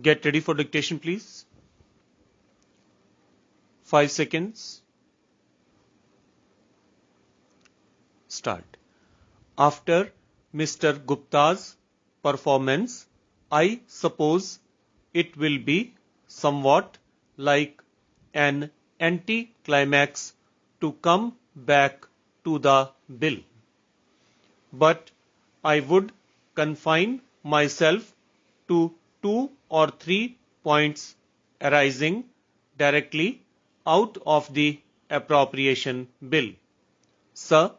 Get ready for dictation, please. 5 seconds. Start. After Mr. Gupta's performance, I suppose it will be somewhat like an anti-climax to come back to the bill. But I would confine myself to 2 or 3 points arising directly out of the appropriation bill. Sir,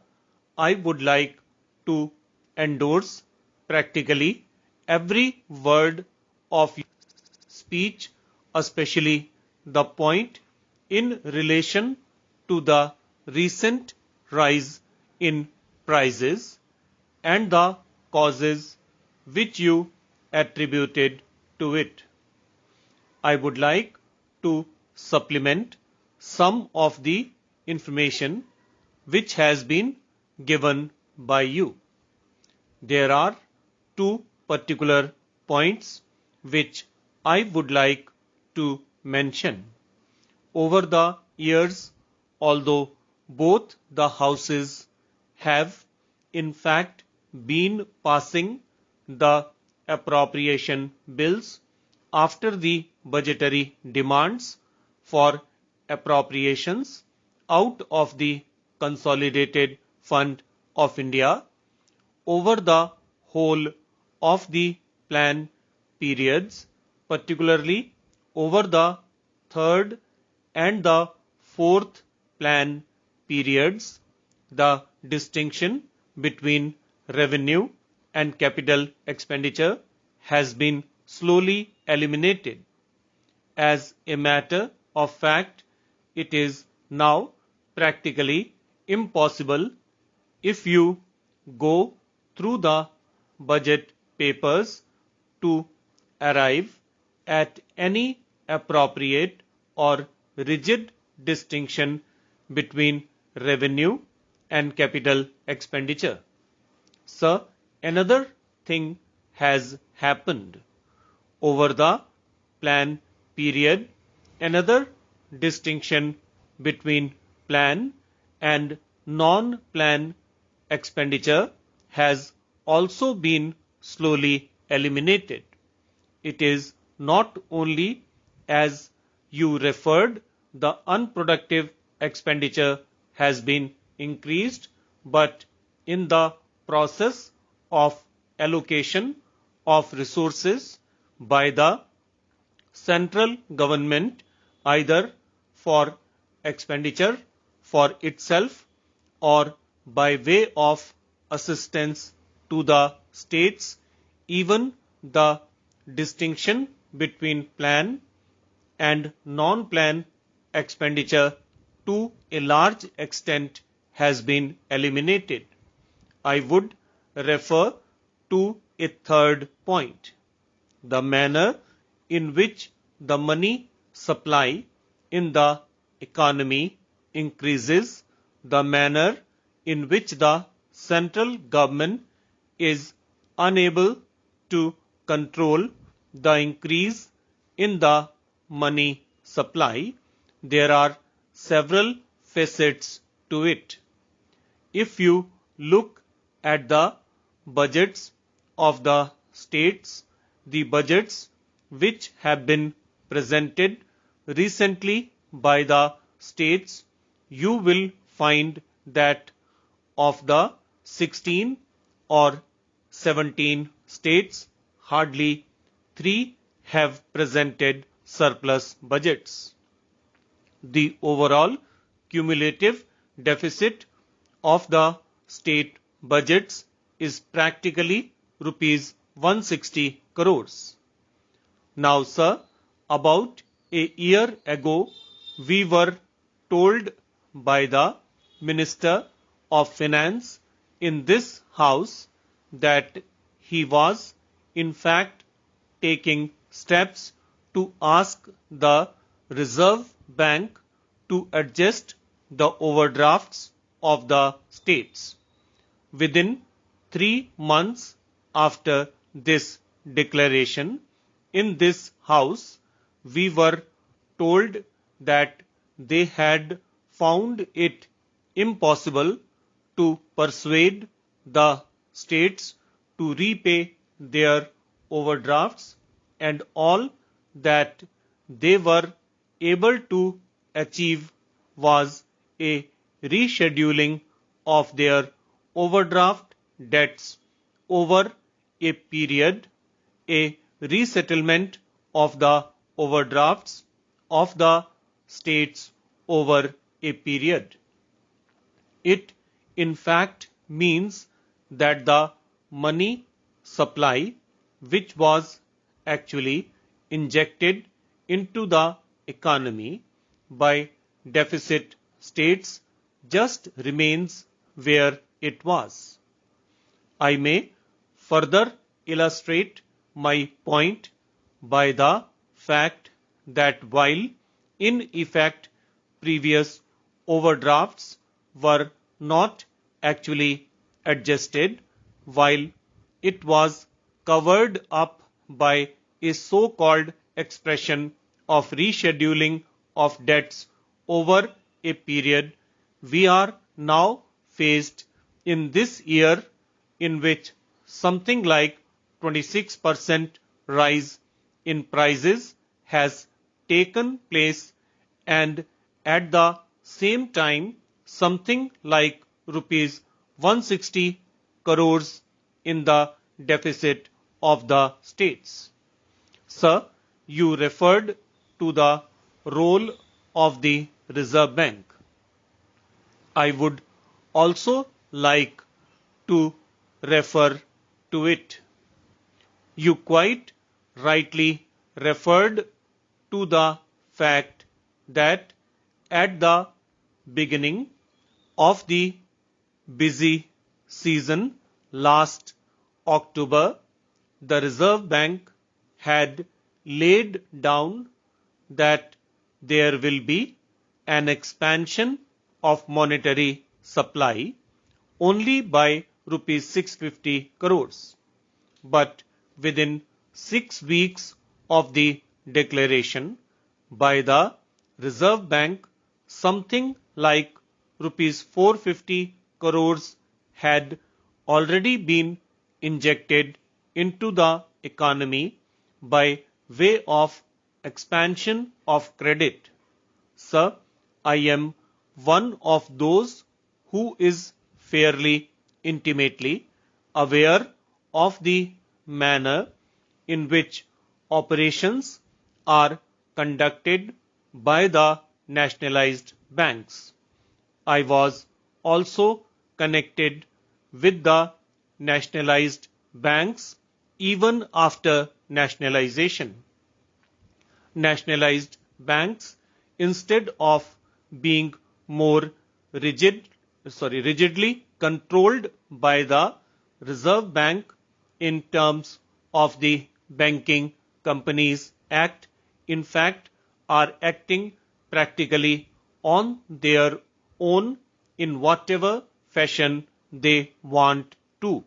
I would like to endorse practically every word of your speech, especially the point in relation to the recent rise in prices and the causes which you attributed to it. I would like to supplement some of the information which has been given by you. There are 2 particular points which I would like to mention. Over the years, although both the houses have in fact been passing the appropriation bills after the budgetary demands for appropriations out of the Consolidated Fund of India over the whole of the plan periods, particularly over the third and the fourth plan periods, the distinction between revenue and capital expenditure has been slowly eliminated. As a matter of fact, it is now practically impossible if you go through the budget papers to arrive at any appropriate or rigid distinction between revenue and capital expenditure. Sir, another thing has happened. Over the plan period, another distinction between plan and non-plan expenditure has also been slowly eliminated. It is not only, as you referred, the unproductive expenditure has been increased, but in the process of allocation of resources by the central government, either for expenditure for itself or by way of assistance to the states, even the distinction between plan and non-plan expenditure to a large extent has been eliminated. I would refer to a third point. The manner in which the money supply in the economy increases, the manner in which the central government is unable to control the increase in the money supply, there are several facets to it. If you look at the budgets of the states, the budgets which have been presented recently by the states, you will find that of the 16 or 17 states, hardly 3 have presented surplus budgets. The overall cumulative deficit of the state budgets is practically rupees 160 crores. Now, sir, about a year ago, we were told by the Minister of Finance in this house that he was in fact taking steps to ask the Reserve Bank to adjust the overdrafts of the states. Within 3 months after this declaration, in this house, we were told that they had found it impossible to persuade the states to repay their overdrafts, and all that they were able to achieve was a rescheduling of their overdraft debts over a period, a resettlement of the overdrafts of the states over a period. It in fact means that the money supply, which was actually injected into the economy by deficit states, just remains where it was. I may further illustrate my point by the fact that while in effect previous overdrafts were not actually adjusted, while it was covered up by a so-called expression of rescheduling of debts over a period, we are now faced in this year in which something like 26% rise in prices has taken place, and at the same time something like rupees 160 crores in the deficit of the states. Sir, you referred to the role of the Reserve Bank. I would also like to refer to it. You quite rightly referred to the fact that at the beginning of the busy season last October, the Reserve Bank had laid down that there will be an expansion of monetary supply only by rupees 650 crores. But within 6 weeks of the declaration by the Reserve Bank, something like rupees 450 crores had already been injected into the economy by way of expansion of credit. Sir, I am one of those who is fairly intimately aware of the manner in which operations are conducted by the nationalized banks. I was also connected with the nationalized banks even after nationalization. Nationalized banks, instead of being more rigidly controlled by the Reserve Bank in terms of the Banking Companies Act, in fact are acting practically on their own in whatever fashion they want to.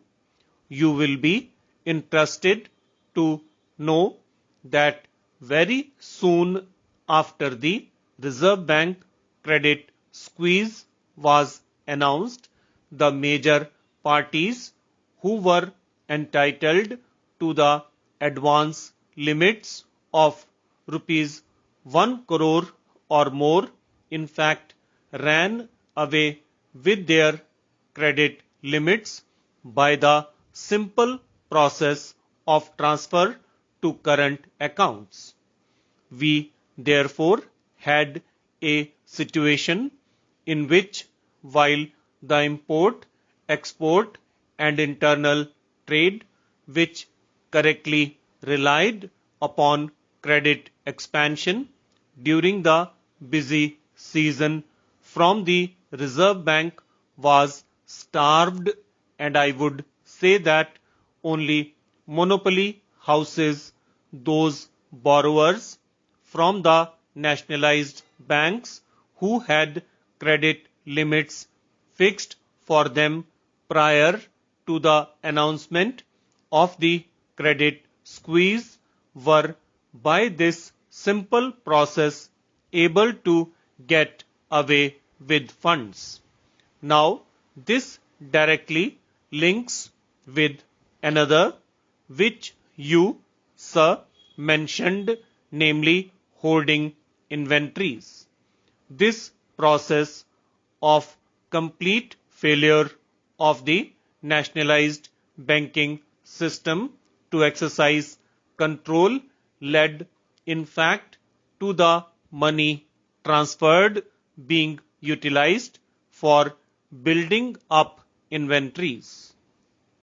You will be interested to know that very soon after the Reserve Bank credit squeeze was announced, the major parties who were entitled to the advance limits of rupees 1 crore or more, in fact, ran away with their credit limits by the simple process of transfer to current accounts. We therefore had a situation in which, while the import, export and internal trade, which correctly relied upon credit expansion during the busy season from the Reserve Bank, was starved, and I would say that only monopoly houses, those borrowers from the nationalized banks who had credit limits fixed for them prior to the announcement of the credit squeeze, were by this simple process able to get away with funds. Now, this directly links with another which you, sir, mentioned, namely hoarding inventories. This process of complete failure of the nationalized banking system to exercise control led, in fact, to the money transferred being utilized for building up inventories.